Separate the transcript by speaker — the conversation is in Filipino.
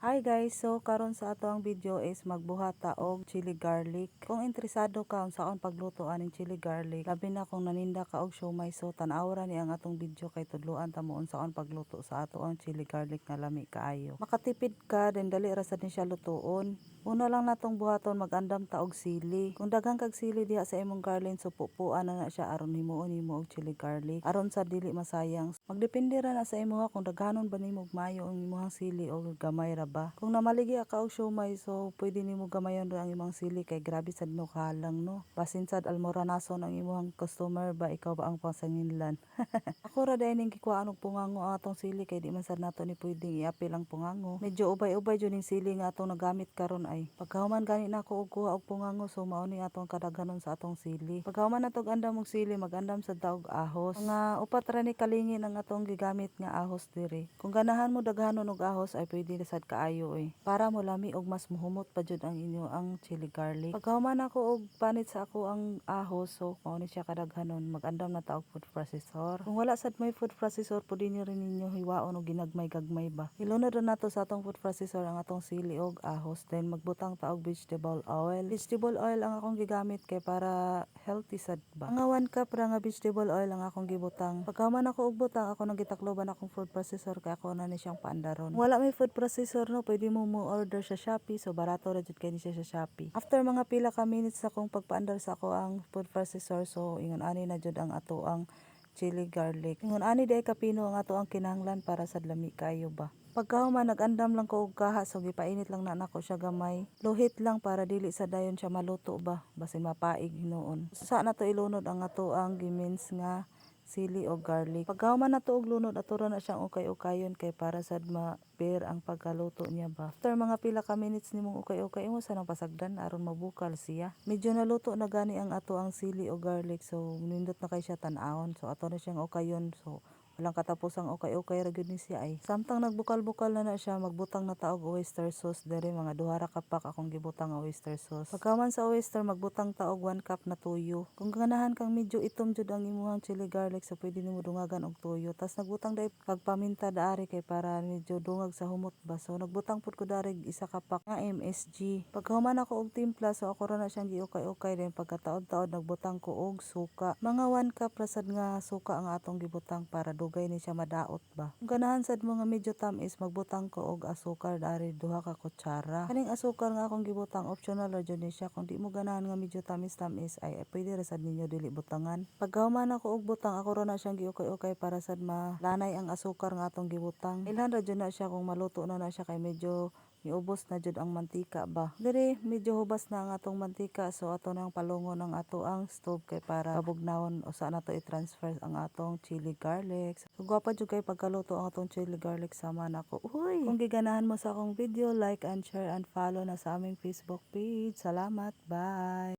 Speaker 1: Hi guys, so karon sa ato ang video is magbuhat ta og chili garlic. Kung interesado ka sa akong pagluto aning chili garlic, labi na kung naninda ka og siomay, so tan-awra ni ang atong video kay tudloan ta mo unsa ang pagluto sa ato ang chili garlic nga lami kaayo. Makatipid ka din dali ra sad ni siya lutuon. Una lang natong buhaton magandam ta og sili. Kung daghang kag sili diha sa imong garlic, so pupuan na siya aron himuon nimo og chili garlic aron sa dili masayang. Magdepende ra na sa imo kung daghanon ba nimo og maayo ang imong sili o gamay ra ba. Kung namaligi ka og siomay, so pwede nimo gamayon ra ang imong sili kay grabe sad no kahalang no. Basin sad almoranason ang imong customer ba, ikaw ba ang pasanginlan. Ako ra dai ning gikuhaan og pungango ang atong sili kay di man sad nato ni pwedeng iapil ang pungango. Medyo ubay-ubay jud ning sili nga atong nagamit karon ay. Pagkahuman gani nako og kuha og pungango, so mao ni atong kadaghanon sa atong sili. Pagkahuman nato og andam og sili, magandam sad ta og ahos. Mga upat ra ni kalingin ang atong gigamit nga ahos diri. Kung ganahan mo daghanon og ahos ay pwede sad kaayo para mo lami og mas muhumot pa jud ang inyo ang chili garlic. Pagkahuman ako og panit sa ako ang ahos, so mao ni siya kadaghanon, magandam na ta og food processor. Kung wala sad may food processor, pwede ni rin ninyo hiwaon og ginagmay-gagmay ba. Ilunod ra nato sa atong food processor ang atong sili og ahos, then magbutang ta og vegetable oil. Vegetable oil ang akong gigamit kay para healthy sad ba. Mga 1 cup ra nga vegetable oil ang akong gibutang. Pagkahuman ako og butang, ako nang gitakloban akong food processor kay ako na ni siyang paandaron. Wala may food processor no, pwede mo order sa Shopee, so barato ra jud kay ni siya sa Shopee. After mga pila ka minutes akong pagpaandar sa ako ang food processor, so ingon ani na jud ang ato ang chili garlic. Ingon ani day kapino ang ato ang kinahanglan para sa lami kayo ba. Pagkahuman nagandam lang ko og kaha, so gipainit lang na nako siya gamay. Luhit lang para dili sa dayon siya maluto ba, basin mapaig hinuon. Sa nato ilunod ang ato ang gimins nga sili o garlic. Pagkahuman nato og lunod, ato ra na siyang ukay-ukayon kay para sad ma-bear ang pagkaluto niya ba. After mga pila ka minutes nimong ukay-ukay, imo sa nang pasagdan aron mabukal siya. Medyo naluto na gani ang ato ang sili o garlic, so nindot na kay siya tan-awon. So ato na siyang ukayon, so walang katapusang ukay-ukay ra gyud ni siya ay. Samtang nagbukal-bukal na siya, magbutang na ta og oyster sauce diri, mga duha ra ka pack akong gibutang nga oyster sauce. Pagkahuman sa oyster, magbutang ta og 1 cup na tuyo. Kung ganahan kang medyo itom jud ang imong chili garlic, so pwede nimo dungagan og tuyo. Tas nagbutang dai kag paminta daari kay para medyo dungag sa humot ba. So nagbutang pud ko dari isa ka pack nga MSG. Pagkahuman ako og timpla, so ako ra na siyang giukay-ukay, din pagkataod-taod nagbutang ko og suka. Mga 1 cup ra sad nga suka ang atong gibutang para dugay ni siya madaot ba. Kung ganahan sad mo nga medyo tamis, magbutang ko og asukar dari 2 ka kutsara. Kaning asukar nga akong gibutang optional ra jud ni siya. Kung di mo ganahan nga medyo tamis-tamis ay pwede ra sad ninyo dili butangan. Pagkahuman ako og butang, ako ra na siyang giukay-ukay para sad malanay ang asukar nga atong gibutang. Ilhan ra jud na siya kung maluto na siya kay medyo niubos na jud ang mantika ba. Diri medyo hubas na ang atong mantika, so ato nang palungon ang ato ang stove kay para kabugnawon usa nato i-transfer ang atong chili garlic. So gwapa jud kay pagkaluto ang atong chili garlic sama nako. Uy, kung giganahan mo sa akong video, like and share and follow na sa aming Facebook page. Salamat, bye.